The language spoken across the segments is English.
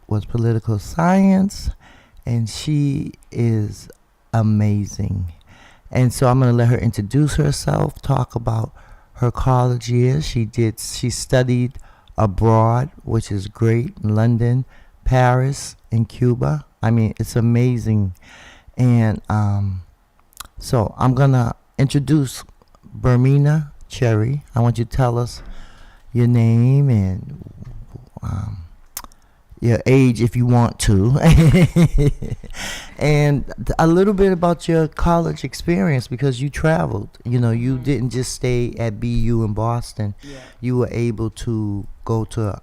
was political science, and she is amazing. And so I'm going to let her introduce herself, talk about her college years. She studied abroad, which is great, in London, Paris, and Cuba. I mean, it's amazing. And so I'm going to introduce Bermina Cherry. I want you to tell us your name and um, your age if you want to, and a little bit about your college experience because you traveled. You didn't just stay at BU in Boston. Yeah. You were able to go to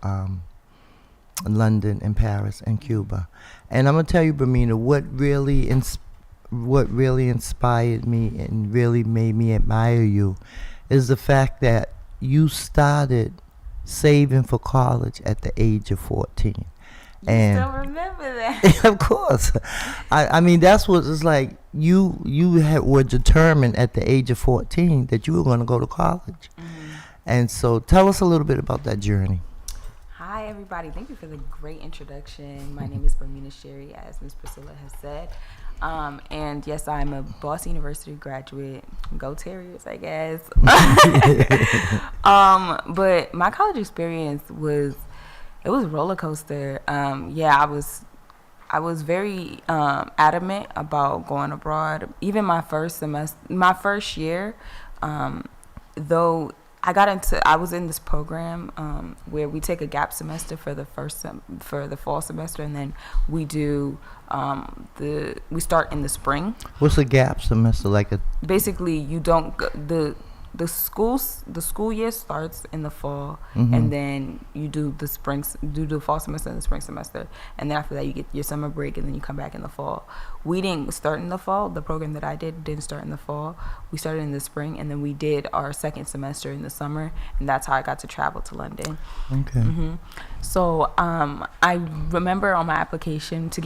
London and Paris and Cuba. And I'm gonna tell you, Bermina, what really inspired me and really made me admire you is the fact that you started saving for college at the age of 14. You still remember that? Of course. I mean, that's what it's like. You were determined at the age of 14 that you were going to go to college. And so tell us a little bit about that journey. Hi, everybody. Thank you for the great introduction. My name is Bermina Sherry, as Ms. Priscilla has said. And yes, I'm a Boston University graduate. Go Terriers, I guess. But my college experience was a roller coaster. I was very adamant about going abroad. Even my first year, though I was in this program where we take a gap semester for the for the fall semester, and then we do we start in the spring. What's a gap semester like? Basically, you don't the school year starts in the fall, and then you do the fall semester and the spring semester, and then after that you get your summer break, and then you come back in the fall. We didn't start in the fall. The program that I didn't start in the fall. We started in the spring, and then we did our second semester in the summer, and that's how I got to travel to London. Okay. So I remember on my application to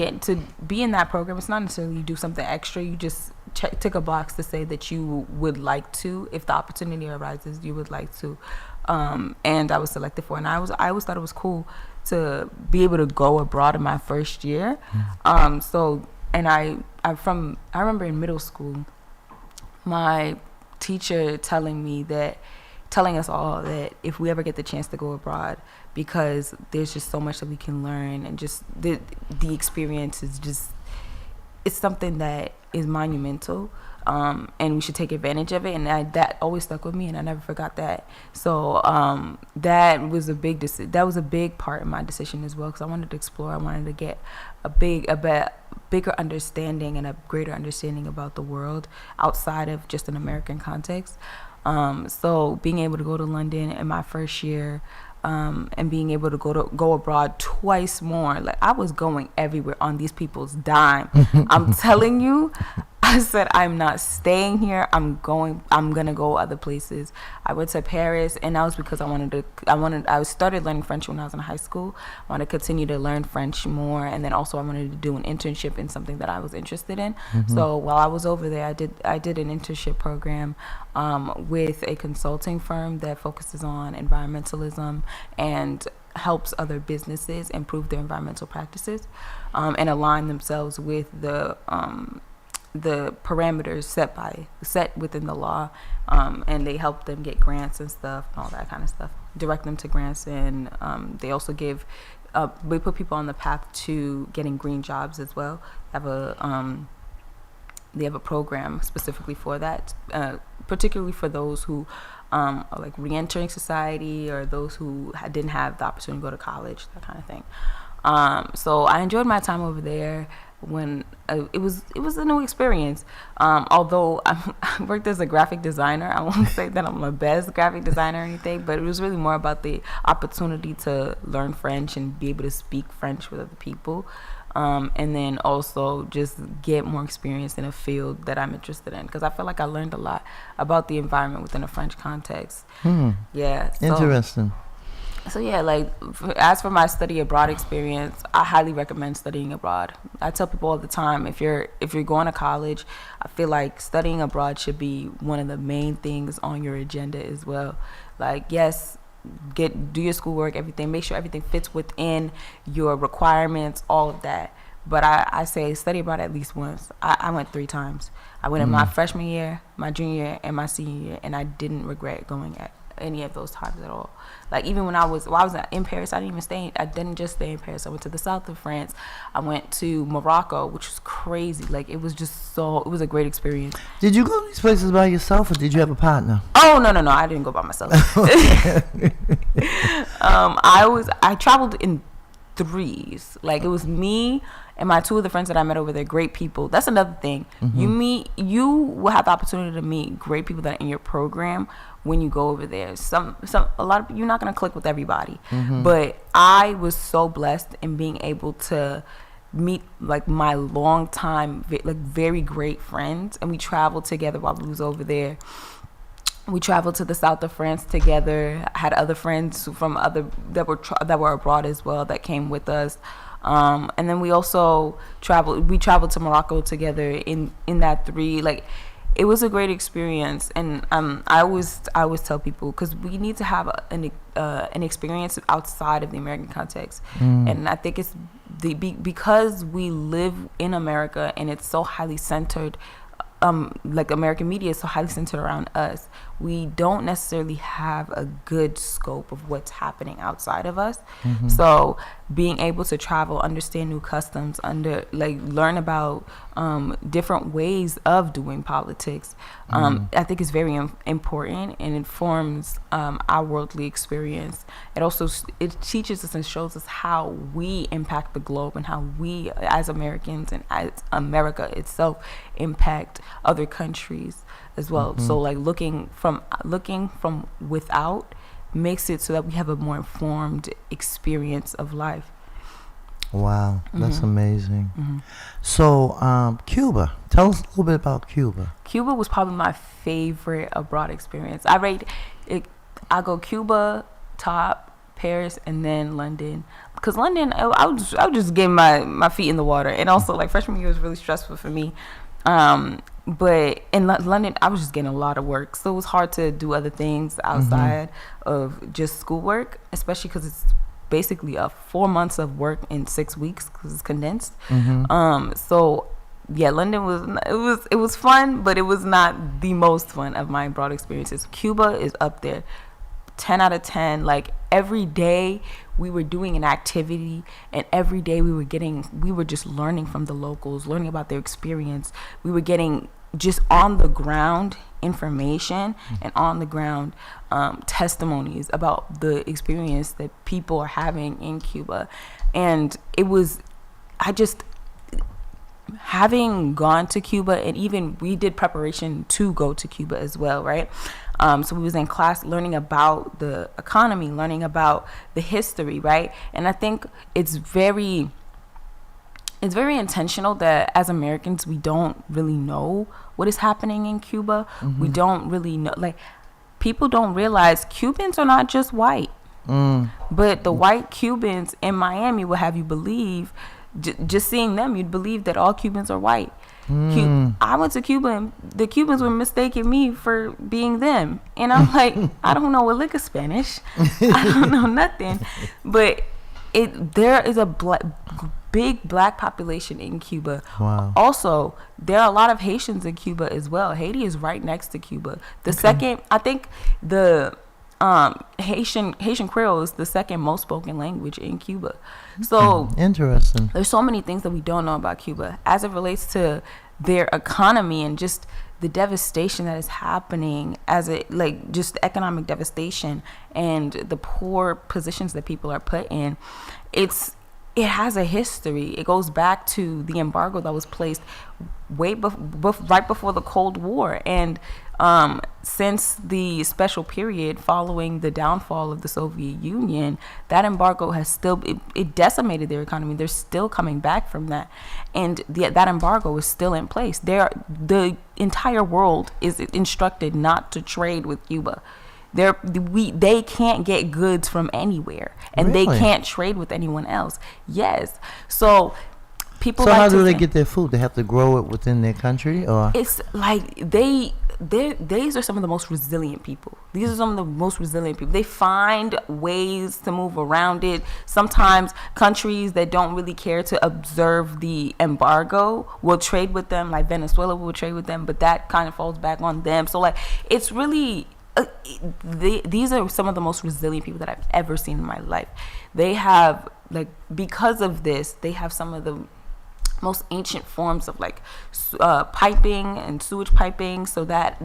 be in that program, it's not necessarily you do something extra. You just tick a box to say that you would like to, if the opportunity arises, you would like to. And I was selected for it. And I always thought it was cool to be able to go abroad in my first year. I remember in middle school, my teacher telling us all that if we ever get the chance to go abroad, because there's just so much that we can learn, and just the experience is just, it's something that is monumental, and we should take advantage of it. And that always stuck with me, and I never forgot that. So that was a big part of my decision as well, because I wanted to explore. I wanted to get a bigger understanding and a greater understanding about the world outside of just an American context. So being able to go to London in my first year, and being able to go abroad twice more, like I was going everywhere on these people's dime. I'm telling you, I said, I'm not staying here. I'm gonna go other places. I went to Paris, and that was because I started learning French when I was in high school. I wanted to continue to learn French more, and then also I wanted to do an internship in something that I was interested in. So while I was over there, I did an internship program with a consulting firm that focuses on environmentalism and helps other businesses improve their environmental practices, and align themselves with the parameters set within the law, and they help them get grants and stuff and all that kind of stuff, direct them to grants, and they also we put people on the path to getting green jobs as well. They have a program specifically for that, particularly for those who are like re-entering society, or those who didn't have the opportunity to go to college, that kind of thing. So I enjoyed my time over there. When it was a new experience. Although I worked as a graphic designer, I won't say that I'm the best graphic designer or anything, but it was really more about the opportunity to learn French and be able to speak French with other people, and then also just get more experience in a field that I'm interested in, because I feel like I learned a lot about the environment within a French context. Yeah. Interesting. So yeah, like as for my study abroad experience, I highly recommend studying abroad. I tell people all the time, if you're going to college, I feel like studying abroad should be one of the main things on your agenda as well. Like, yes, do your schoolwork, everything. Make sure everything fits within your requirements, all of that. But I say study abroad at least once. I went 3 times. I went in my freshman year, my junior year, and my senior year, and I didn't regret going at any of those times at all. Like even when I was in Paris, I didn't just stay in Paris. I went to the south of France. I went to Morocco, which was crazy. Like it was a great experience. Did you go to these places by yourself, or did you have a partner? Oh no, I didn't go by myself. I traveled in 3s. Like it was me and my 2 other friends that I met over there. Great people. That's another thing. You will have the opportunity to meet great people that are in your program when you go over there. A lot of you're not gonna click with everybody, but I was so blessed in being able to meet like my long time, like very great friends, and we traveled together while we was over there. We traveled to the south of France together. I had other friends from that were abroad as well that came with us. And then we also traveled to Morocco together in that 3. Like it was a great experience. And I always tell people, because we need to have an experience outside of the American context. And I think it's because we live in America and it's so highly centered, like American media is so highly centered around us, we don't necessarily have a good scope of what's happening outside of us. So being able to travel, understand new customs, learn about different ways of doing politics, I think is very important, and informs our worldly experience. It teaches us and shows us how we impact the globe, and how we as Americans and as America itself impact other countries as well. So like looking from without makes it so that we have a more informed experience of life. Wow, that's amazing. So Cuba, tell us a little bit about Cuba. Cuba was probably my favorite abroad experience. I go Cuba top, Paris, and then London. Because London, I was just getting my feet in the water, and also like freshman year was really stressful for me. But in London, I was just getting a lot of work, so it was hard to do other things outside of just schoolwork, especially because it's basically 4 months of work in 6 weeks because it's condensed. So yeah, London was fun, but it was not the most fun of my abroad experiences. Cuba is up there, 10 out of 10. Like every day we were doing an activity, and every day we were just learning from the locals, learning about their experience. We were getting just on the ground information and on the ground testimonies about the experience that people are having in Cuba. And having gone to Cuba, and even we did preparation to go to Cuba as well, right? So we was in class learning about the economy, learning about the history, right? And I think it's very intentional that as Americans we don't really know what is happening in Cuba. We don't really know, like people don't realize Cubans are not just white, but the white Cubans in Miami will have you believe, just seeing them, you'd believe that all Cubans are white. I went to Cuba and the Cubans were mistaking me for being them, and I'm like, I don't know a lick of Spanish, I don't know nothing, but there is a big black population in Cuba. Wow. Also, there are a lot of Haitians in Cuba as well. Haiti is right next to Cuba. Second, I think the Haitian Creole is the second most spoken language in Cuba. So interesting. There's so many things that we don't know about Cuba as it relates to their economy and just the devastation that is happening, just the economic devastation and the poor positions that people are put in. It has a history. It goes back to the embargo that was placed right before the Cold War, and since the special period following the downfall of the Soviet Union, that embargo has it decimated their economy. They're still coming back from that, and that embargo is still in place. The entire world is instructed not to trade with Cuba. They can't get goods from anywhere, and Really? they can't trade with anyone else. Yes, so people. So like how to do they think- get their food? They have to grow it within their country, or It's like they these are some of the most resilient people. These are some of the most resilient people. They find ways to move around it. Sometimes countries that don't really care to observe the embargo will trade with them, like Venezuela will trade with them, but that kind of falls back on them. So like, it's really, these are some of the most resilient people that I've ever seen in my life. They have, like, because of this, they have some of the most ancient forms of like piping and sewage piping, so that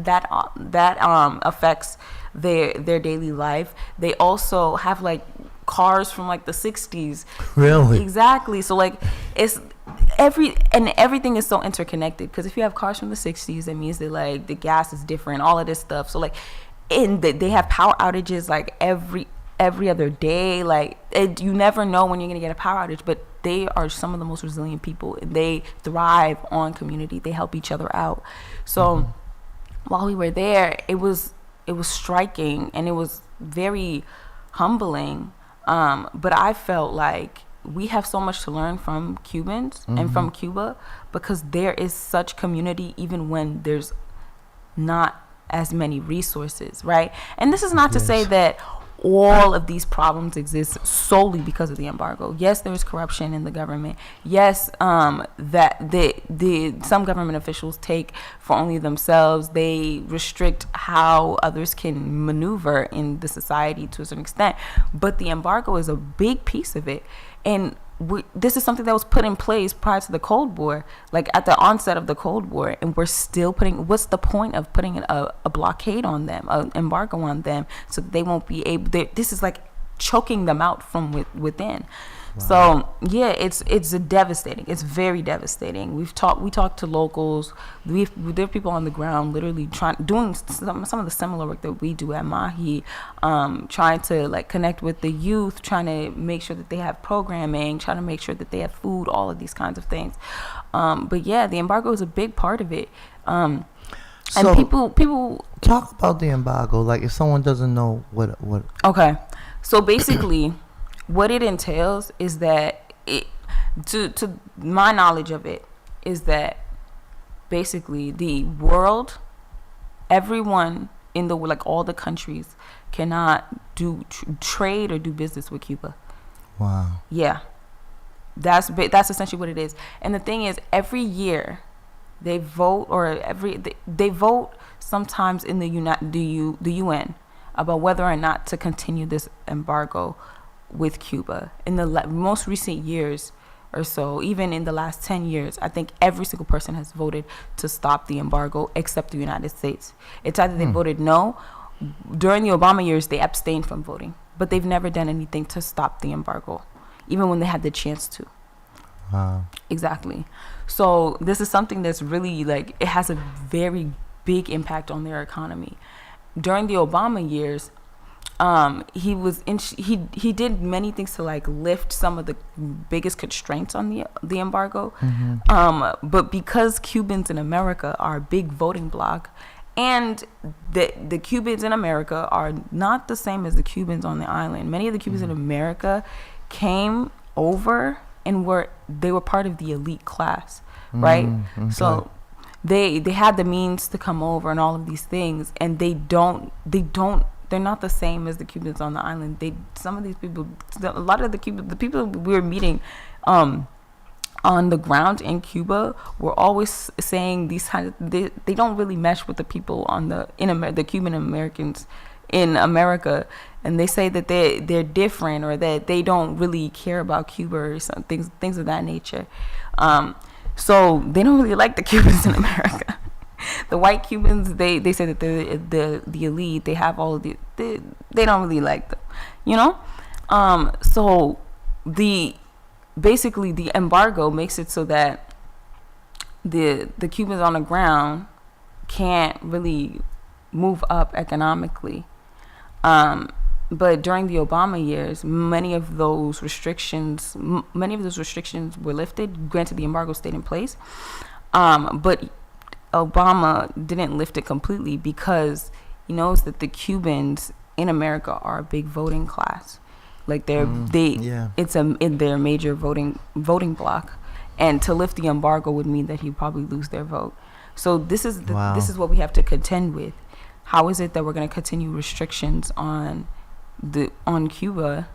affects their daily life. They also have like cars from like the 60s. Really? Exactly. So like, it's everything is so interconnected, because if you have cars from the 60s, that means that like the gas is different, all of this stuff. So like, they have power outages like every other day. Like, you never know when you're gonna get a power outage, but they are some of the most resilient people, and they thrive on community. They help each other out. So while we were there, it was striking, and it was very humbling. But I felt like we have so much to learn from Cubans and from Cuba, because there is such community even when there's not as many resources, right? And this is not to say that all of these problems exist solely because of the embargo. Yes, there's corruption in the government. Yes, that some government officials take for only themselves. They restrict how others can maneuver in the society to a certain extent. But the embargo is a big piece of it. And this is something that was put in place prior to the Cold War, like at the onset of the Cold War, and we're still what's the point of putting a blockade on them, an embargo on them, so that they won't be able, this is like choking them out from within. Wow. So yeah, it's devastating. It's very devastating. We talked to locals. There are people on the ground literally doing some of the similar work that we do at Mahi, trying to like connect with the youth, trying to make sure that they have programming, trying to make sure that they have food, all of these kinds of things. But yeah, the embargo is a big part of it. And so people talk about the embargo, like if someone doesn't know what. Okay, so basically, what it entails is that to my knowledge of it, is that basically the world, everyone in the, like all the countries, cannot do trade or do business with Cuba. Wow. Yeah, that's essentially what it is. And the thing is, every year they vote, or they vote sometimes in the UN about whether or not to continue this embargo with Cuba. In the most recent years or so, even in the last 10 years, I think every single person has voted to stop the embargo except the United States. It's either they voted no. During the Obama years, they abstained from voting, but they've never done anything to stop the embargo, even when they had the chance to. Wow. Exactly. So this is something that's really like, it has a very big impact on their economy. During the Obama years, he did many things to like lift some of the biggest constraints on the embargo. But because Cubans in America are a big voting bloc, and the Cubans in America are not the same as the Cubans on the island. Many of the Cubans in America came over and were part of the elite class, right? Okay. So they had the means to come over and all of these things, and they're not the same as the Cubans on the island. Some of these people, a lot of the people we were meeting on the ground in Cuba were always saying these kind of, they don't really mesh with the people the Cuban Americans in America, and they say that they're different, or that they don't really care about Cuba or some things of that nature. So they don't really like the Cubans in America. The white Cubans, they say that they're the elite. They have all of they don't really like them, you know. So basically the embargo makes it so that the Cubans on the ground can't really move up economically. But during the Obama years, many of those restrictions were lifted. Granted, the embargo stayed in place, but Obama didn't lift it completely, because he knows that the Cubans in America are a big voting class. Like it's in their major voting bloc, and to lift the embargo would mean that he'd probably lose their vote. So this is Wow. this is what we have to contend with. How is it that we're going to continue restrictions on Cuba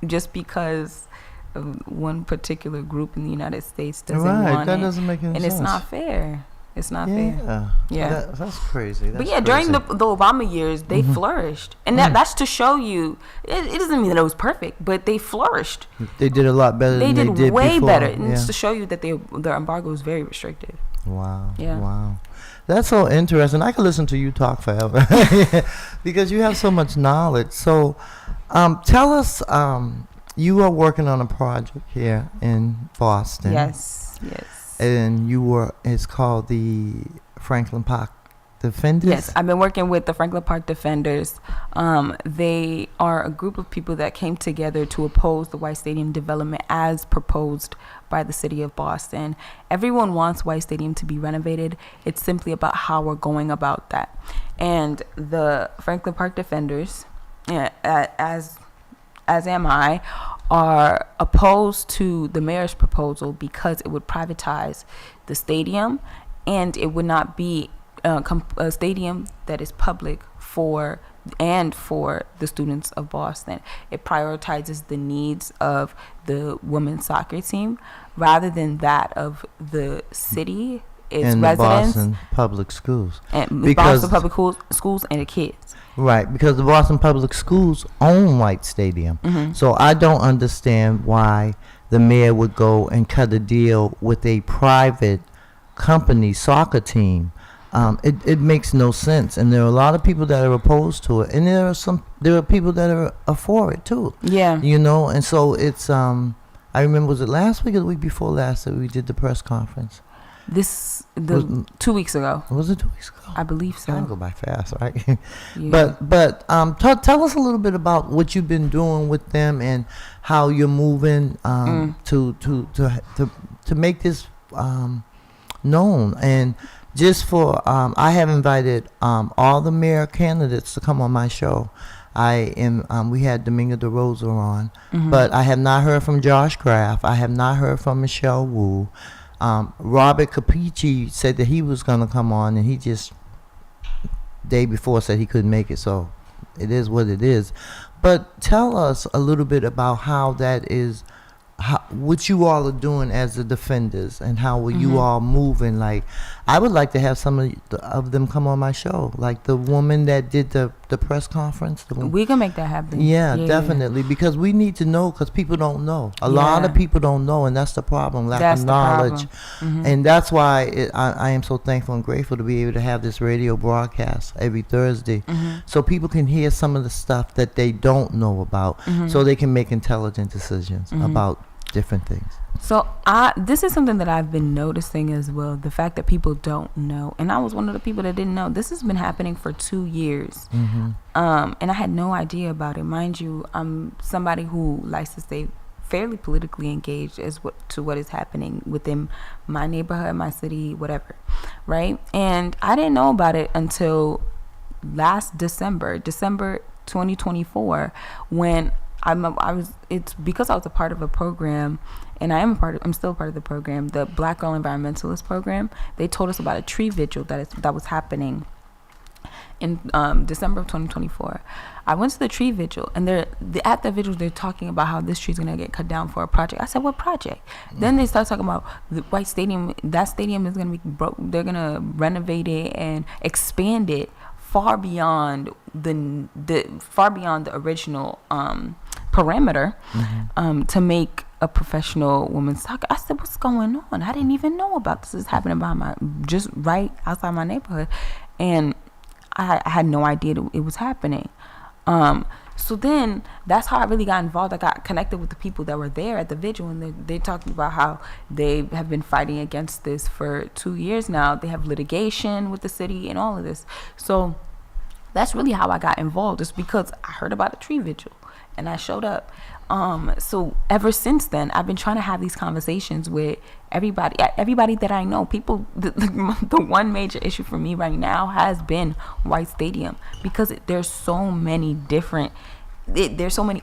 just because of one particular group in the United States doesn't want That it? doesn't make any And sense. it's not fair. It's not fair. Yeah. That's crazy. But yeah, during the Obama years, they flourished. And that's to show you, it doesn't mean that it was perfect, but they flourished. They did a lot better They than did they did way before. better. And Yeah. it's to show you that their embargo was very restrictive. Wow. Yeah. Wow. That's so interesting. I could listen to you talk forever because you have so much knowledge. So tell us, you are working on a project here in Boston. Yes. And it's called the Franklin Park Defenders? Yes, I've been working with the Franklin Park Defenders. They are a group of people that came together to oppose the White Stadium development as proposed by the city of Boston. Everyone wants White Stadium to be renovated. It's simply about how we're going about that. And the Franklin Park Defenders, as am I, are opposed to the mayor's proposal because it would privatize the stadium, and it would not be a stadium that is public for the students of Boston. It prioritizes the needs of the women's soccer team rather than that of the city, its and residents, the Boston public schools. And Because- Boston public schools and the kids. Right, because the Boston Public Schools own White Stadium. So I don't understand why the mayor would go and cut a deal with a private company soccer team. It makes no sense, and there are a lot of people that are opposed to it, and there are people that are for it too. Yeah. And so it's I remember, was it last week or the week before last that we did the press conference? 2 weeks ago. Was it 2 weeks ago? I believe so. Time go by fast, right? Yeah. But tell us a little bit about what you've been doing with them and how you're moving to make this known. And just for I have invited all the mayor candidates to come on my show. We had Domingo De Rosa on, but I have not heard from Josh Graff. I have not heard from Michelle Wu. Robert Capici said that he was going to come on, and he just day before said he couldn't make it, so it is what it is. But tell us a little bit about how that is, what you all are doing as the defenders, and how are you all moving. Like, I would like to have some of them come on my show, like the woman that did the press conference. We can make that happen. Yeah, definitely, because we need to know, because people don't know. A lot of people don't know, and that's the problem, lack of knowledge. And that's why I am so thankful and grateful to be able to have this radio broadcast every Thursday, so people can hear some of the stuff that they don't know about, so they can make intelligent decisions about different things. So this is something that I've been noticing as well, the fact that people don't know. And I was one of the people that didn't know. This has been happening for 2 years. And I had no idea about it. Mind you, I'm somebody who likes to stay fairly politically engaged to what is happening within my neighborhood, my city, whatever, right? And I didn't know about it until last December 2024, when it's because I was a part of a program, and I'm still a part of the program, the Black Girl Environmentalist program. They told us about a tree vigil that was happening in December of 2024. I went to the tree vigil, and at the vigil they're talking about how this tree's gonna get cut down for a project. I said, what project? Then they start talking about the White Stadium. That stadium is gonna be broke. They're gonna renovate it and expand it far beyond the original parameter to make a professional women's soccer. I said, what's going on? I didn't even know about this. This is happening just right outside my neighborhood, and I had no idea it was happening. So then that's how I really got involved. I got connected with the people that were there at the vigil, and they talked about how they have been fighting against this for 2 years now. They have litigation with the city and all of this. So that's really how I got involved. It's because I heard about a tree vigil and I showed up. So ever since then, I've been trying to have these conversations with everybody that I know. People, the one major issue for me right now has been White Stadium, because there's so many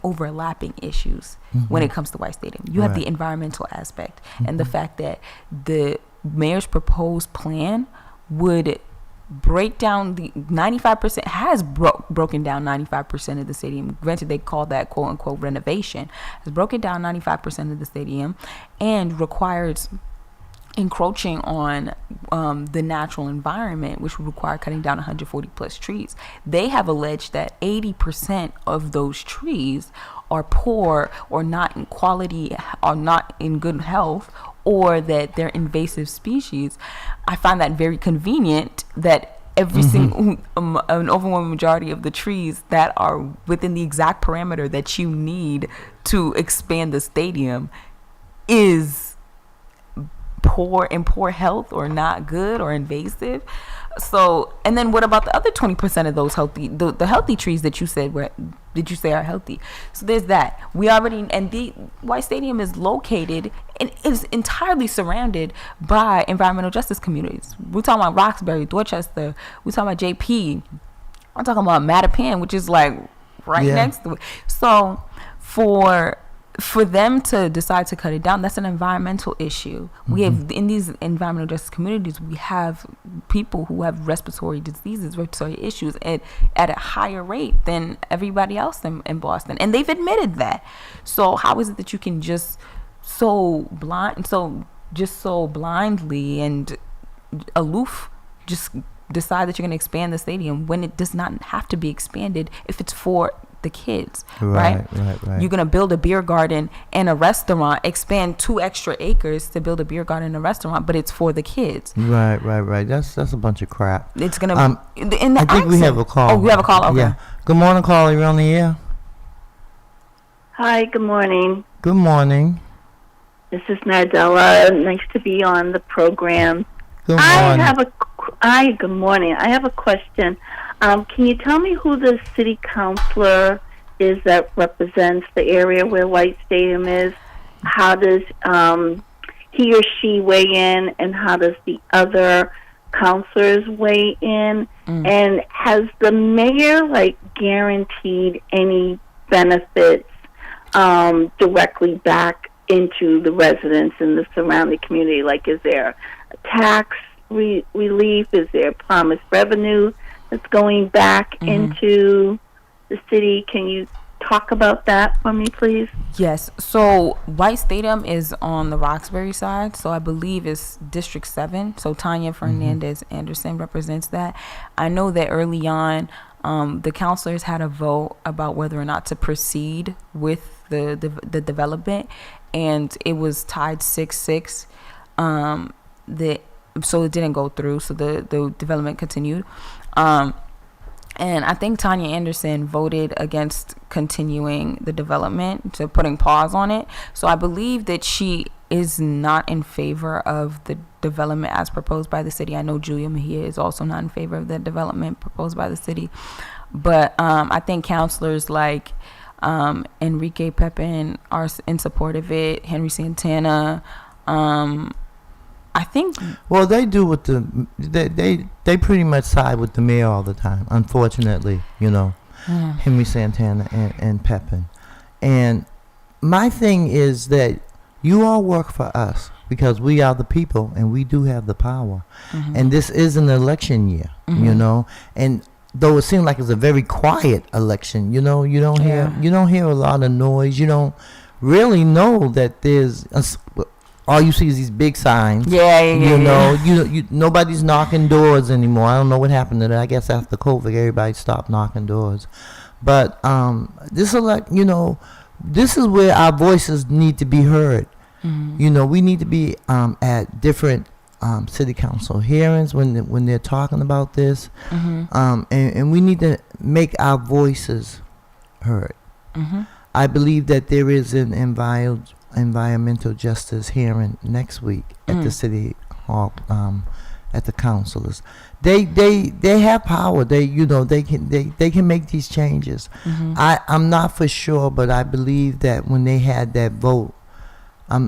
overlapping issues when it comes to White Stadium. You have the environmental aspect and the fact that mayor's proposed plan would break down the 95%, has broken down 95% of the stadium. Granted, they call that quote unquote renovation. Has broken down 95% of the stadium and requires encroaching on the natural environment, which would require cutting down 140 plus trees. They have alleged that 80% of those trees are poor or not in quality, or not in good health, or that they're invasive species. I find that very convenient that every single, an overwhelming majority of the trees that are within the exact parameter that you need to expand the stadium is poor health, or not good, or invasive. So, and then what about the other 20% of those healthy, the healthy trees that you said are healthy? So there's that. We already, and the White Stadium is located and is entirely surrounded by environmental justice communities. We're talking about Roxbury, Dorchester. We're talking about JP. I'm talking about Mattapan, which is like right next to it. So for them to decide to cut it down, that's an environmental issue. We have, in these environmental justice communities, we have people who have respiratory diseases, respiratory issues at a higher rate than everybody else in Boston. And they've admitted that. So how is it that you can just so blindly and aloof just decide that you're going to expand the stadium when it does not have to be expanded if it's for the kids, right? You're gonna build a beer garden and a restaurant, expand 2 extra acres to build a beer garden and a restaurant, but it's for the kids. Right. That's a bunch of crap. It's gonna in the I think we have a call. Oh, we have a call. Okay. Yeah. Good morning, caller. You're on the air. Hi. Good morning. Good morning. This is Nadella. Nice to be on the program. Good morning. Good morning. I have a question. Can you tell me who the city councilor is that represents the area where White Stadium is? How does he or she weigh in, and how does the other councilors weigh in? And has the mayor guaranteed any benefits directly back into the residents in the surrounding community? Like, is there a tax relief? Is there promised revenue that's going back into the city? Can you talk about that for me, please? Yes. So White Stadium is on the Roxbury side. So I believe it's District 7. So Tanya Fernandez Anderson represents that. I know that early on, the councilors had a vote about whether or not to proceed with the development, and it was tied 6-6. So it didn't go through. So the development continued. And I think Tanya Anderson voted against continuing the development, to putting pause on it. So I believe that she is not in favor of the development as proposed by the city. I know Julia Mejia is also not in favor of the development proposed by the city. But I think councilors like Enrique Pepin are in support of it. Henry Santana. I think. Well, they do with they pretty much side with the mayor all the time. Unfortunately, Henry Santana and Pepin. And my thing is that you all work for us because we are the people and we do have the power. And this is an election year, and though it seems like it's a very quiet election, you don't hear a lot of noise. You don't really know that there's all you see is these big signs. Nobody's knocking doors anymore. I don't know what happened to that. I guess after COVID, everybody stopped knocking doors. But this is where our voices need to be heard. We need to be at different city council hearings when they're talking about this, and we need to make our voices heard. I believe that there is an environmental justice hearing next week at the city hall, at the councilors. They have power. They can make these changes. I'm not for sure, but I believe that when they had that vote, I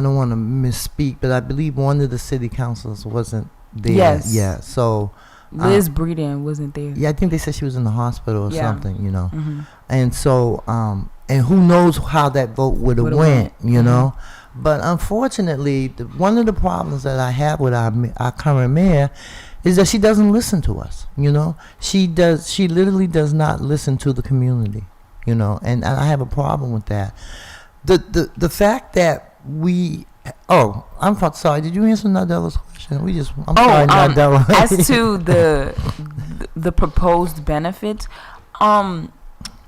don't want to misspeak, but I believe one of the city councilors wasn't there. Yes. Yeah. So Liz Breeden wasn't there. Yeah, I think they said she was in the hospital or something. And so and who knows how that vote would have went, But unfortunately, one of the problems that I have with our current mayor is that she doesn't listen to us. She literally does not listen to the community. And I have a problem with that. The fact that we. Oh, I'm sorry. Did you answer Nadella's question? I'm sorry, Nadella. As to the proposed benefits,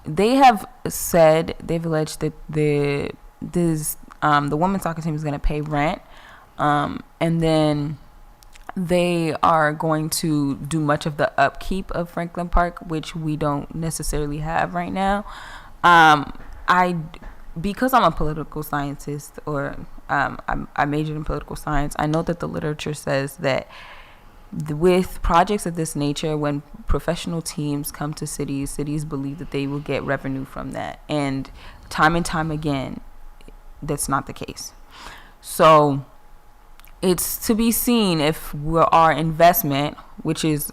they have said, they've alleged that the women's soccer team is going to pay rent, and then they are going to do much of the upkeep of Franklin Park, which we don't necessarily have right now. Because I'm a political scientist, or I majored in political science, I know that the literature says that with projects of this nature, when professional teams come to cities believe that they will get revenue from that. And time again, that's not the case. So it's to be seen if our investment, which is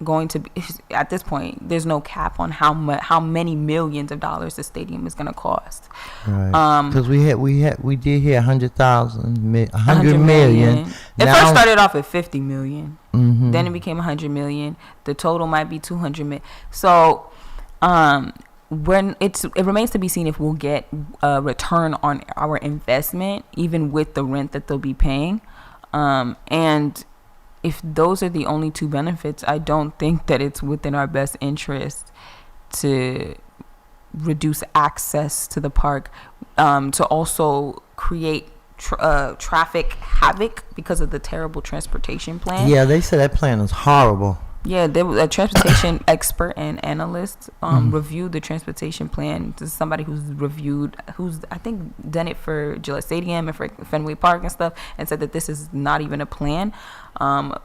going to be, at this point, there's no cap on how many millions of dollars the stadium is going to cost. Right. Because we did hear 100 million. It first started off at 50 million. Mm-hmm. Then it became 100 million. The total might be 200 million. So, it remains to be seen if we'll get a return on our investment, even with the rent that they'll be paying. And if those are the only two benefits, I don't think that it's within our best interest to reduce access to the park, to also create traffic havoc because of the terrible transportation plan. Yeah, they said that plan is horrible. Yeah, there was a transportation expert and analyst reviewed the transportation plan. This is somebody who's I think done it for Gillette Stadium and for Fenway Park and stuff, and said that this is not even a plan, and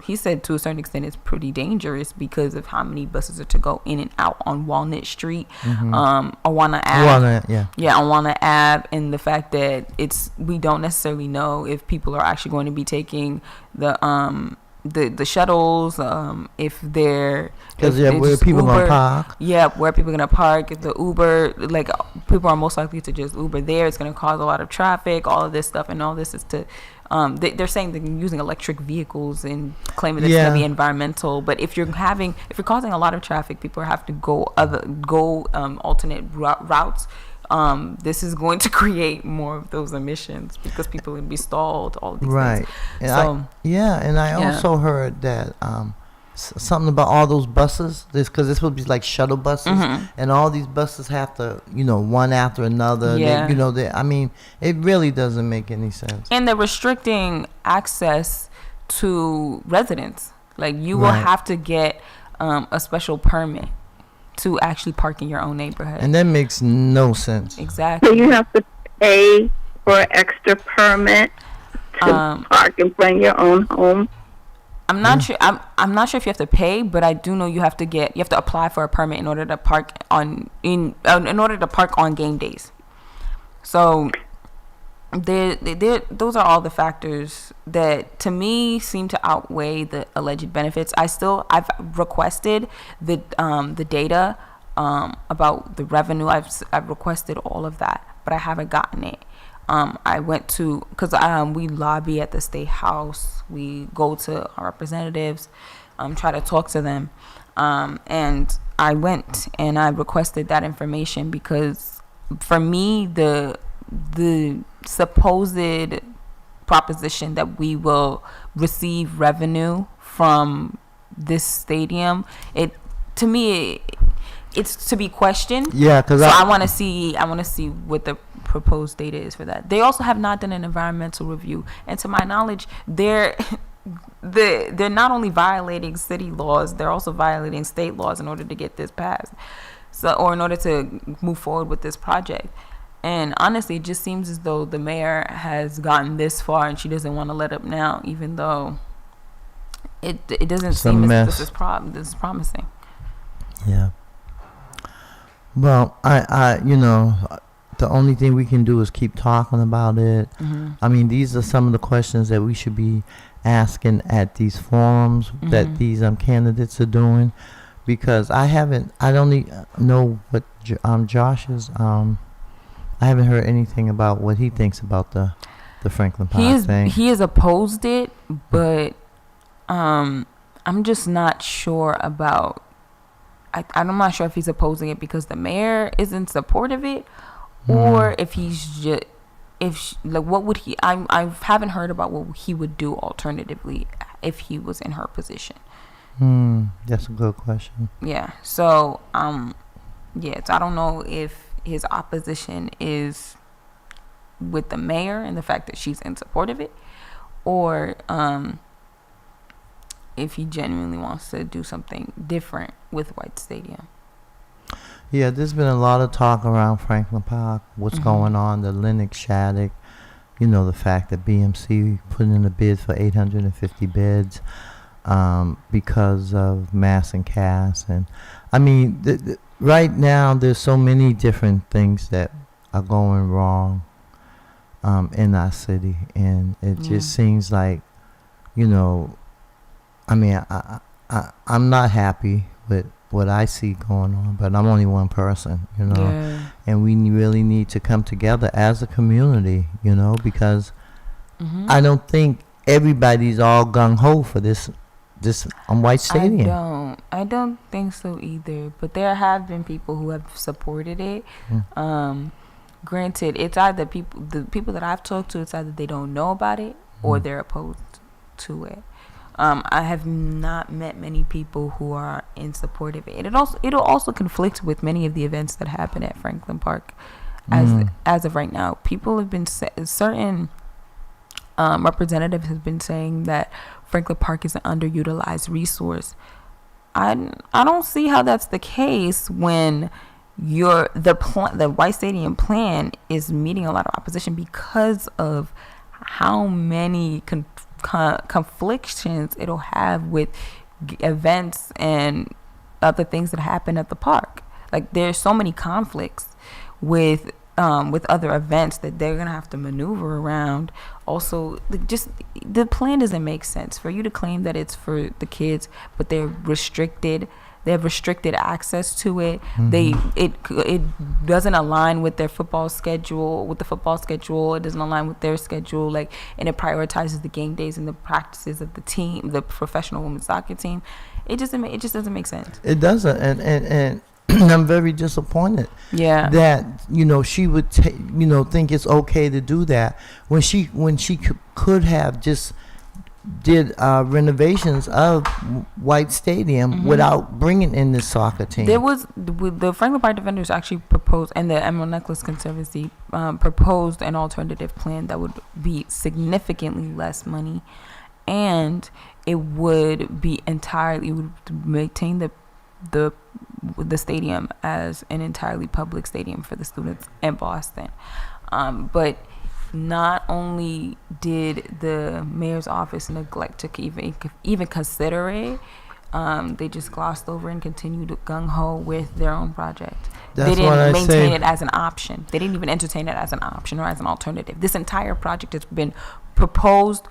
he said to a certain extent it's pretty dangerous because of how many buses are to go in and out on Walnut Street, Awana Ave. Awana Ave, and the fact that we don't necessarily know if people are actually going to be taking the shuttles, if they're where people gonna park. Yeah, where people gonna park. If the Uber, like, people are most likely to just Uber there. It's gonna cause a lot of traffic. All of this stuff, and all this is to. They're saying they're using electric vehicles and claiming that it's gonna be environmental. But if you're causing a lot of traffic, people have to go alternate routes. This is going to create more of those emissions because people will be stalled. All of these things. And I also heard that something about all those buses. Because this would be like shuttle buses, and all these buses have to, one after another. Yeah. It really doesn't make any sense. And they're restricting access to residents. Like, you will have to get a special permit to actually park in your own neighborhood. And that makes no sense. Exactly. So you have to pay for an extra permit to park in front of your own home? I'm not sure. I'm not sure if you have to pay, but I do know you have to apply for a permit in order to park on game days. So those are all the factors that to me seem to outweigh the alleged benefits. I've requested the data about the revenue. I've requested all of that, but I haven't gotten it. I went to, because we lobby at the State House. We go to our representatives, try to talk to them, and I went and I requested that information because for me the supposed proposition that we will receive revenue from this stadium, to me it's to be questioned. Yeah, because I want to see what the proposed data is for that. They also have not done an environmental review, and to my knowledge, they're not only violating city laws, they're also violating state laws in order to get this passed, or in order to move forward with this project. And honestly, it just seems as though the mayor has gotten this far and she doesn't want to let up now, even though it doesn't seem as this is promising. Yeah. Well, I the only thing we can do is keep talking about it. I mean, these are some of the questions that we should be asking at these forums that these candidates are doing, because I don't know what Josh's I haven't heard anything about what he thinks about the Franklin Park thing. He has opposed it, but I'm just not sure about. I'm not sure if he's opposing it because the mayor is in support of it, or if he's just what would he? I haven't heard about what he would do alternatively if he was in her position. That's a good question. Yeah. So so I don't know if his opposition is with the mayor and the fact that she's in support of it, or if he genuinely wants to do something different with White Stadium. Yeah, there's been a lot of talk around Franklin Park, what's going on, the Lennox Shattuck, the fact that BMC put in a bid for 850 beds because of mass and cast. And I mean, right now there's so many different things that are going wrong in our city, and it just seems like, I mean, I'm not happy with what I see going on, but I'm only one person, and we really need to come together as a community, because I don't think everybody's all gung-ho for this White Stadium. I don't think so either, but there have been people who have supported it. Granted, it's either the people that I've talked to, it's either they don't know about it or they're opposed to it. I have not met many people who are in support of it. It'll also conflict with many of the events that happen at Franklin Park, as of right now. People have been certain representatives have been saying that Franklin Park is an underutilized resource. I don't see how that's the case when the White Stadium plan is meeting a lot of opposition because of how many conflictions it'll have with events and other things that happen at the park. Like, there's so many conflicts with other events that they're gonna have to maneuver around. Also, just the plan doesn't make sense for you to claim that it's for the kids, but they're restricted. They have restricted access to it. It doesn't align with their football schedule. It doesn't align with their schedule. And it prioritizes the game days and the practices of the team, the professional women's soccer team. It just doesn't make sense. It doesn't, and I'm very disappointed. Yeah. That she would think it's okay to do that when she could have just did renovations of White Stadium without bringing in this soccer team. There was the Franklin Park Defenders actually proposed, and the Emerald Necklace Conservancy proposed an alternative plan that would be significantly less money, and it would maintain the stadium as an entirely public stadium for the students in Boston. But not only did the mayor's office neglect to even consider it, they just glossed over and continued gung-ho with their own project. They didn't maintain it as an option. They didn't even entertain it as an option or as an alternative. This entire project has been proposed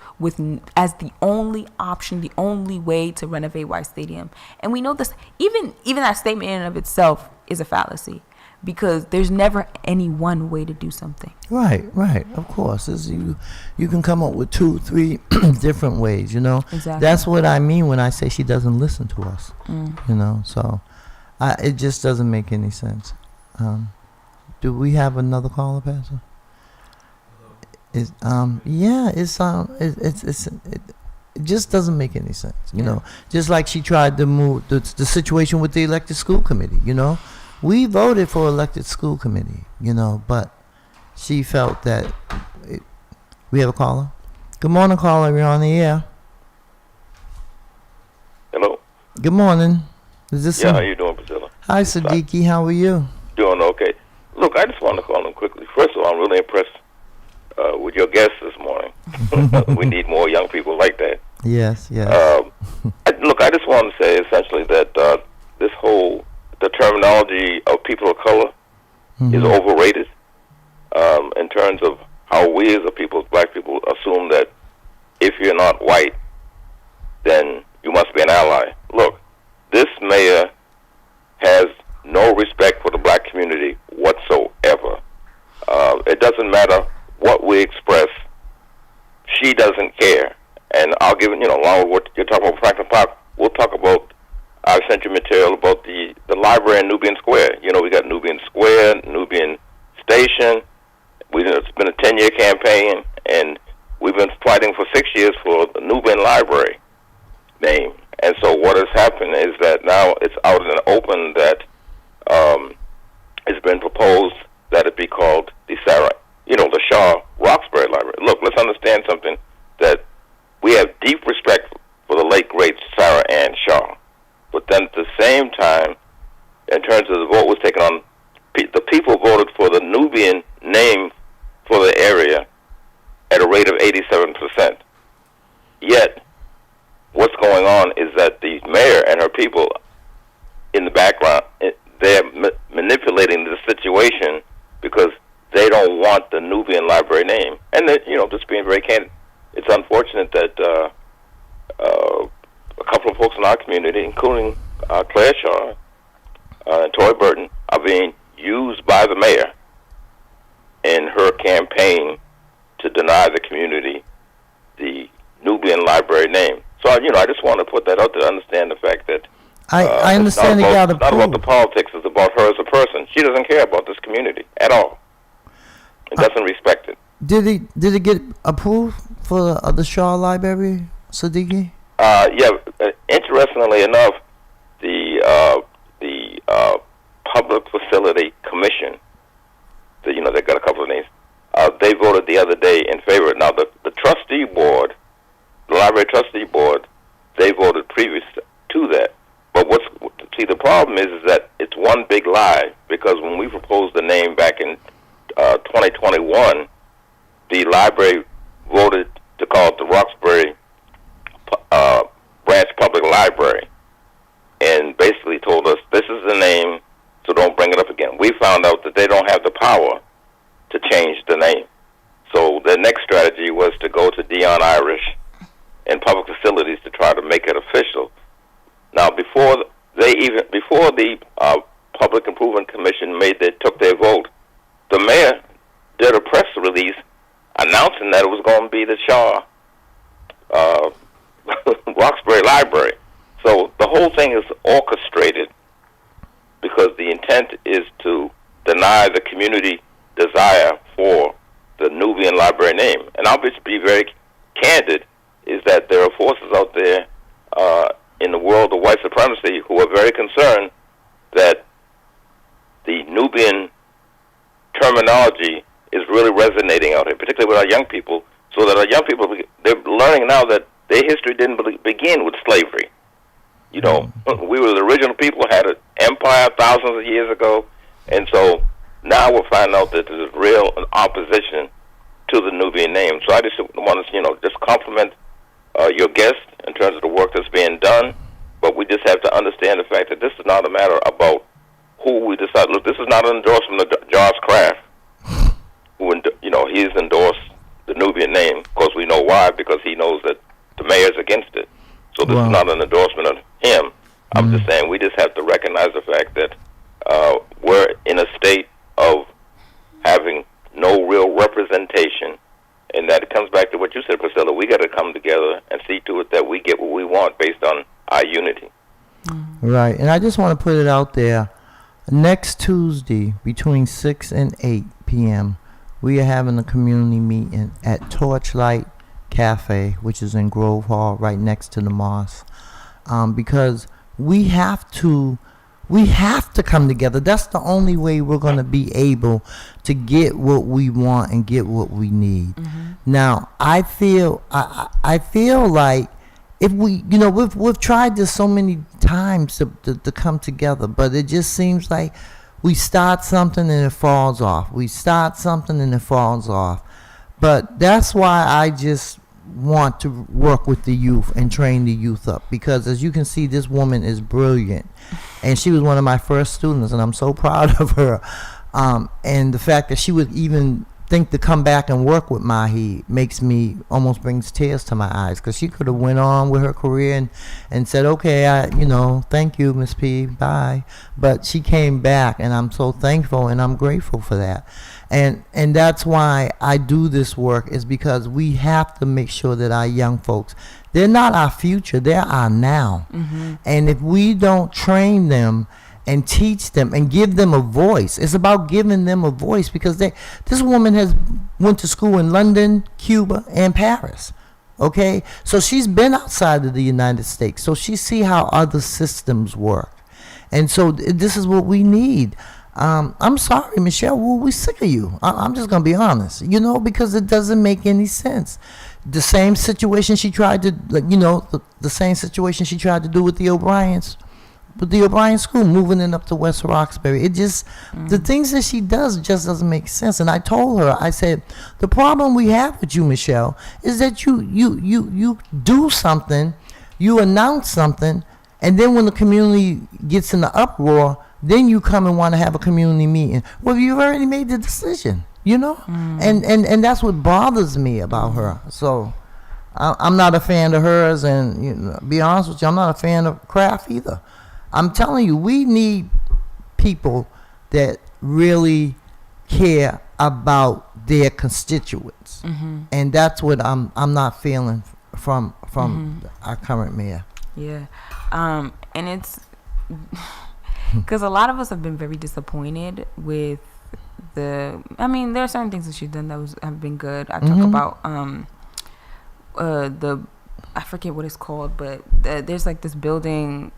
as the only option, the only way to renovate White Stadium. And we know this, even that statement in and of itself is a fallacy, because there's never any one way to do something. Right. Of course, you can come up with 2-3 different ways. Exactly. That's what I mean when I say she doesn't listen to us. So it just doesn't make any sense. Do we have another caller, Pastor? It just doesn't make any sense. Just like she tried to move the situation with the elected school committee. We voted for elected school committee, but she felt that we have a caller. Good morning, caller. You're on the air. Hello. Good morning. Is this? How you doing, Priscilla? Hi, Siddiqui. How are you? Doing okay. Look, I just wanted to call in quickly. First of all, I'm really impressed with your guest this morning. We need more young people like that. Yes. I just want to say essentially that the terminology of people of color is overrated in terms of how we as black people assume that if you're not white, then you must be an ally. Look, this mayor has no respect for the black community whatsoever. It doesn't matter what we express. She doesn't care. And I'll give it, along with what you're talking about Franklin Park, we'll talk about, I've sent you material about the library in Nubian Square. We got Nubian Square, Nubian Station. It's been a 10-year campaign, and we've been fighting for 6 years for the Nubian Library name. And so what has happened is that now it's out in the open that it's been proposed that it be called the the Shaw Roxbury Library. Look, let's understand something, that we have deep respect for the late, great Sarah Ann Shaw. But then at the same time, in terms of the vote was taken on, the people voted for the Nubian name for the area at a rate of 87%. Yet, what's going on is that the mayor and her people in the background, they're manipulating the situation because they don't want the Nubian Library name. And, just being very candid, it's unfortunate that a couple of folks in our community, including Claire Shaw and Tory Burton, are being used by the mayor in her campaign to deny the community the Nubian Library name. So, I just want to put that out there to understand the fact that I understand it's not not about the politics, it's about her as a person. She doesn't care about this community at all. It doesn't respect it. Did it get approved for the Shaw Library, Siddiqui? Interestingly enough, the Public Facility Commission, they got a couple of names, they voted the other day in favor. Now, the trustee board, the library trustee board, they voted previous to that. But the problem is that it's one big lie, because when we proposed the name back in 2021, the library voted to call it the Roxbury Branch Public Library, and basically told us, this is the name, so don't bring it up again. We found out that they don't have the power to change the name. So their next strategy was to go to Dion Irish and Public Facilities to try to make it official. Now, before the Public Improvement Commission took their vote, the mayor did a press release announcing that it was going to be the Shaw Roxbury Library. So the whole thing is orchestrated because the intent is to deny the community desire for the Nubian Library name. And I'll just be very candid, is that there are forces out there in the world of white supremacy who are very concerned that the Nubian terminology is really resonating out here, particularly with our young people, so that our young people, they're learning now that their history didn't begin with slavery. We were the original people, had an empire thousands of years ago, and so now we're finding out that there's real opposition to the Nubian name. So I just want to, just compliment your guest in terms of the work that's being done, but we just have to understand the fact that this is not a matter about who we decide. Look, this is not an endorsement of Josh Kraft, who, he's endorsed the Nubian name. Of course, we know why, because he knows that the mayor's against it. So this is not an endorsement of him. I'm just saying we just have to recognize the fact that we're in a state of having no real representation, and that it comes back to what you said, Priscilla. We got to come together and see to it that we get what we want based on our unity. Right, and I just want to put it out there. Next Tuesday, between 6 and 8 p.m., we are having a community meeting at Torchlight Cafe, which is in Grove Hall, right next to the mosque, because we have to come together. That's the only way we're going to be able to get what we want and get what we need. Now, I feel like if we, we've tried this so many times to come together, but it just seems like we start something and it falls off. We start something and it falls off. But that's why I just want to work with the youth and train the youth up, because as you can see, this woman is brilliant, and she was one of my first students, and I'm so proud of her. And the fact that she would even think to come back and work with Mahi makes me almost brings tears to my eyes, because she could have went on with her career and said, okay, thank you, Miss P, bye. But she came back, and I'm so thankful and I'm grateful for that. And that's why I do this work, is because we have to make sure that our young folks, they're not our future, they're our now. And if we don't train them and teach them and give them a voice, it's about giving them a voice, because this woman has went to school in London, Cuba, and Paris. Okay, so she's been outside of the United States, so she see how other systems work. And so this is what we need. I'm sorry, Michelle, we're sick of you. I'm just gonna be honest, because it doesn't make any sense. The same situation she tried to, the same situation she tried to do with the O'Briens, with the O'Brien school, moving it up to West Roxbury. It just, the things that she does just doesn't make sense. And I told her, I said, the problem we have with you, Michelle, is that you do something, you announce something, and then when the community gets in the uproar, then you come and want to have a community meeting. Well, you've already made the decision, and that's what bothers me about her. So I'm not a fan of hers, and be honest with you, I'm not a fan of Kraft either. I'm telling you, we need people that really care about their constituents, and that's what I'm not feeling from our current mayor. Yeah, and it's because a lot of us have been very disappointed with there are certain things that she's done that have been good. I talk about I forget what it's called, but there's like this building.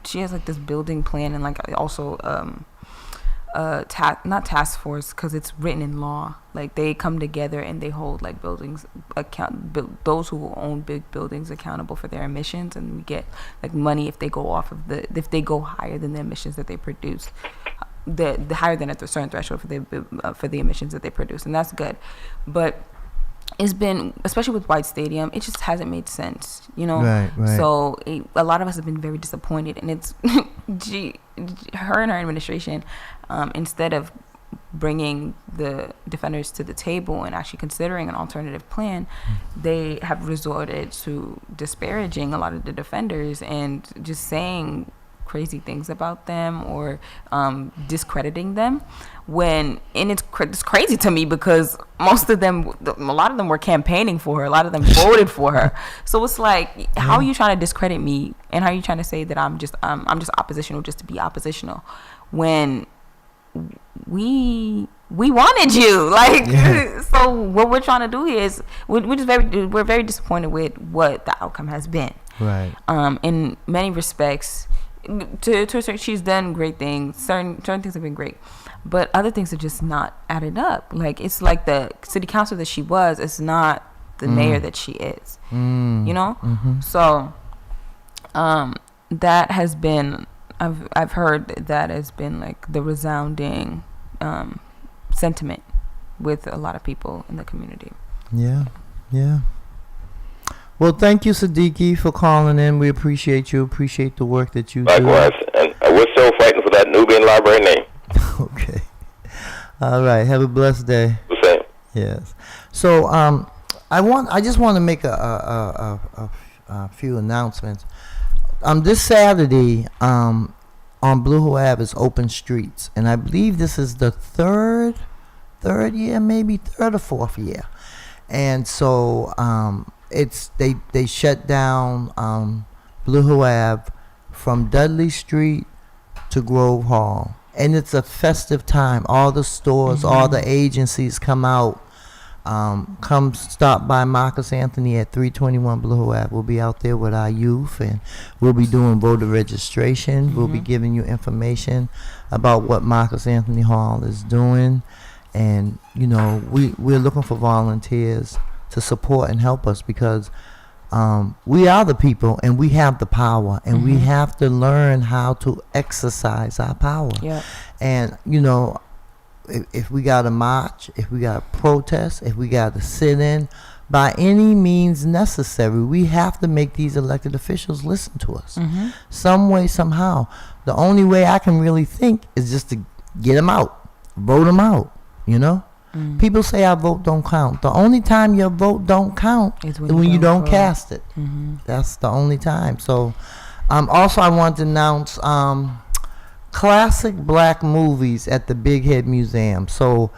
She has like this building plan, and like also not task force, because it's written in law. Like they come together and they hold like buildings those who own big buildings accountable for their emissions, and we get like money if they go if they go higher than the emissions that they produce, the higher than a certain threshold for the emissions that they produce, and that's good. But it's been, especially with White Stadium, it just hasn't made sense, Right. So a lot of us have been very disappointed, and it's her and her administration, instead of bringing the defenders to the table and actually considering an alternative plan, they have resorted to disparaging a lot of the defenders and just saying crazy things about them or discrediting them, and it's crazy to me, because a lot of them were campaigning for her, a lot of them voted for her. So it's like, how are you trying to discredit me, and how are you trying to say that I'm just oppositional just to be oppositional, when we wanted you, So what we're trying to do here is we're very disappointed with what the outcome has been, right? In many respects, she's done great things. Certain things have been great, but other things are just not added up. Like, it's like the city councilor that she was is not the mayor that she is. So that has been, I've heard that has been like the resounding sentiment with a lot of people in the community. Yeah. Well, thank you, Siddiqui, for calling in. We appreciate you. Appreciate the work that you do. Likewise. And we're still fighting for that Nubian library name. Okay. All right. Have a blessed day. The same. Yes. So I just want to make a few announcements. This Saturday on Blue Hill Ave is Open Streets, and I believe this is the third year, maybe third or fourth year. And so they shut down Blue Hill Ave from Dudley Street to Grove Hall, and it's a festive time. All the stores, all the agencies come out. Come stop by Marcus Anthony at 321 Blue Hill Ave. We'll be out there with our youth, and we'll be doing voter registration. We'll be giving you information about what Marcus Anthony Hall is doing, and we're looking for volunteers to support and help us, because we are the people and we have the power, and we have to learn how to exercise our power. Yeah. And if we got to march, if we got to protest, if we got to sit in, by any means necessary, we have to make these elected officials listen to us. Some way, somehow. The only way I can really think is just to get them out, vote them out, People say our vote don't count. The only time your vote don't count is when you don't cast it. That's the only time. So also I want to announce classic black movies at the Big Head Museum. So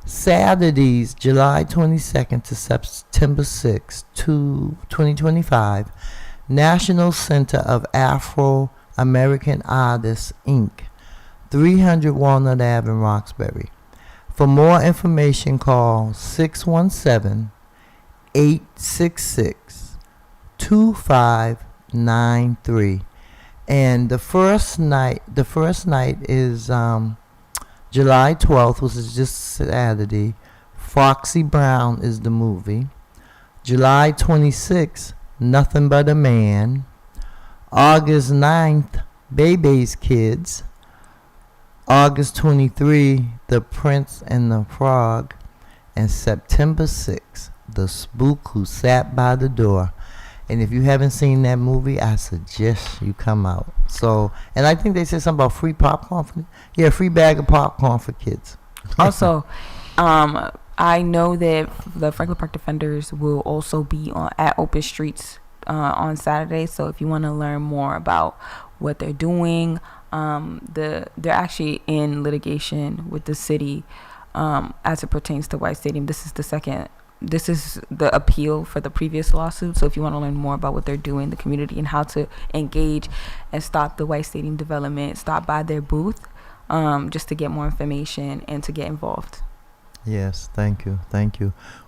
Saturdays, July 22nd to September 6th, 2025, National Center of Afro-American Artists, Inc., 300 Walnut Ave in Roxbury. For more information, call 617-866-2593. And the first night is July 12th, which is just Saturday. Foxy Brown is the movie. July 26th, Nothing But a Man. August 9th, Bebe's Kids. August 23, The Prince and the Frog. And September 6th, The Spook Who Sat by the Door. And if you haven't seen that movie, I suggest you come out. So, and I think they said something about free popcorn. Free bag of popcorn for kids. Also, I know that the Franklin Park Defenders will also be at Open Streets on Saturday. So if you want to learn more about what they're doing, they're actually in litigation with the city as it pertains to White Stadium. This is the appeal for the previous lawsuit. So if you want to learn more about what they're doing in the community and how to engage and stop the White Stadium development, stop by their booth just to get more information and to get involved. Yes, thank you.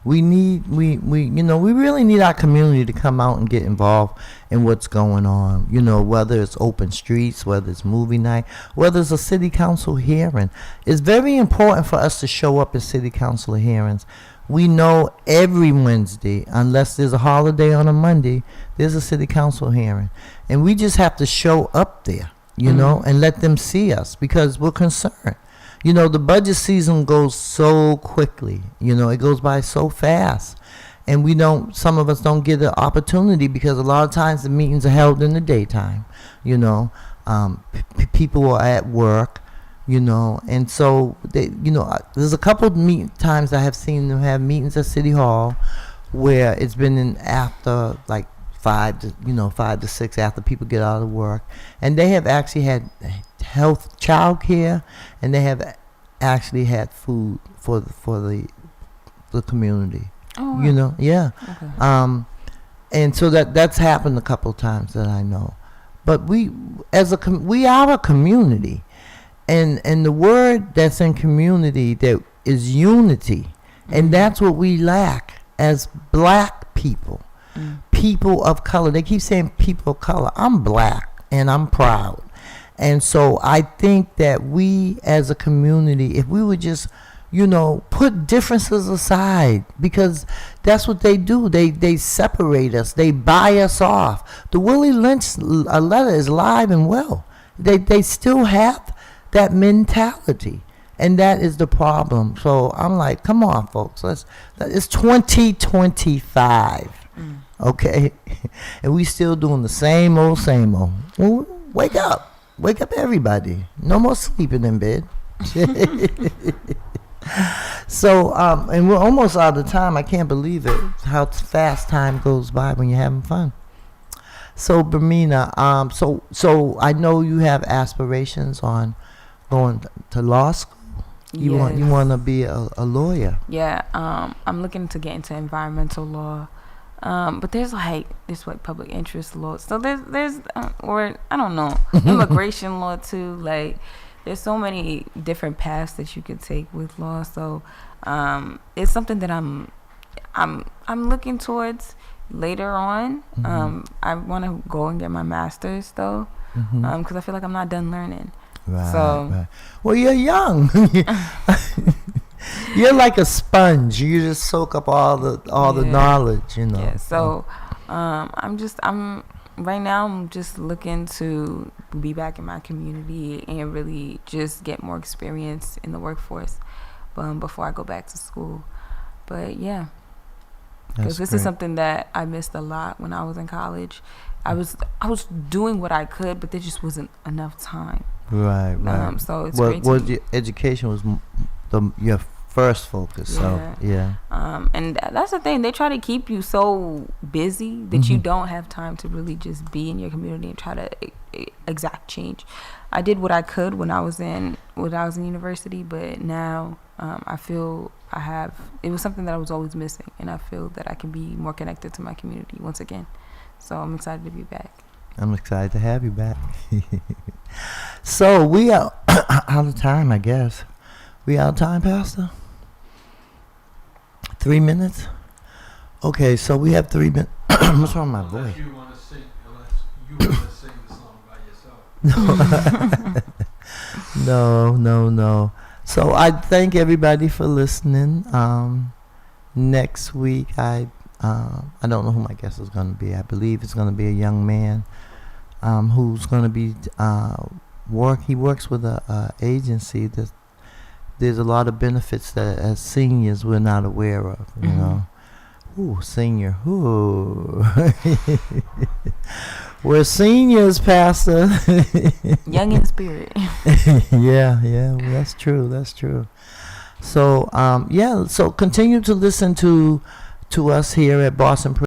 We really need our community to come out and get involved in what's going on. Whether it's open streets, whether it's movie night, whether it's a city council hearing. It's very important for us to show up at city council hearings. We know every Wednesday, unless there's a holiday on a Monday, there's a city council hearing. And we just have to show up there, and let them see us because we're concerned. The budget season goes so quickly. It goes by so fast. And some of us don't get the opportunity because a lot of times the meetings are held in the daytime. People are at work. And so there's a couple of times I have seen them have meetings at City Hall where it's been in after like 5 to 6 after people get out of work, and they have actually had child care, and they have actually had food for the community. Oh, wow. Yeah. Okay. And so that's happened a couple of times that I know, but we are a community. And the word that's in community that is unity, and that's what we lack as black people, people of color. They keep saying people of color. I'm black and I'm proud, and so I think that we as a community, if we would just put differences aside, because that's what they do. They separate us. They buy us off. The Willie Lynch letter is live and well. They still have that mentality, and that is the problem. So I'm like, come on, folks, it's 2025, okay, and we still doing the same old. Well, wake up, everybody. No more sleeping in bed. So and we're almost out of time. I can't believe it, how fast time goes by when you're having fun. So Bermina, so I know you have aspirations on going to law school. You want to be a lawyer. Yeah, I'm looking to get into environmental law, but there's public interest law. So there's or I don't know, immigration law too. Like there's so many different paths that you could take with law. So it's something that I'm looking towards later on. I want to go and get my master's though, because I feel like I'm not done learning. Right. Well, you're young. You're like a sponge. You just soak up all the knowledge, Yeah. So, I'm right now. I'm just looking to be back in my community and really just get more experience in the workforce, before I go back to school. But yeah, because this is something that I missed a lot when I was in college. I was doing what I could, but there just wasn't enough time. Right. So it's great. Your education was your first focus. So yeah. And that's the thing. They try to keep you so busy that you don't have time to really just be in your community and try to exact change. I did what I could when I was in university, but now I feel it was something that I was always missing, and I feel that I can be more connected to my community once again. So I'm excited to be back. I'm excited to have you back. So we are out of time, I guess. We out of time, Pastor? 3 minutes? Okay, so we have 3 minutes. What's wrong with my voice? Unless you want to sing the song by yourself. No. So I thank everybody for listening. Next week, I don't know who my guest is going to be. I believe it's going to be a young man who's going to be he works with a agency that there's a lot of benefits that as seniors we're not aware of, you know. Ooh, senior. Ooh. We're seniors, Pastor. Young in spirit. Yeah, well, that's true. So, so continue to listen to us here at Boston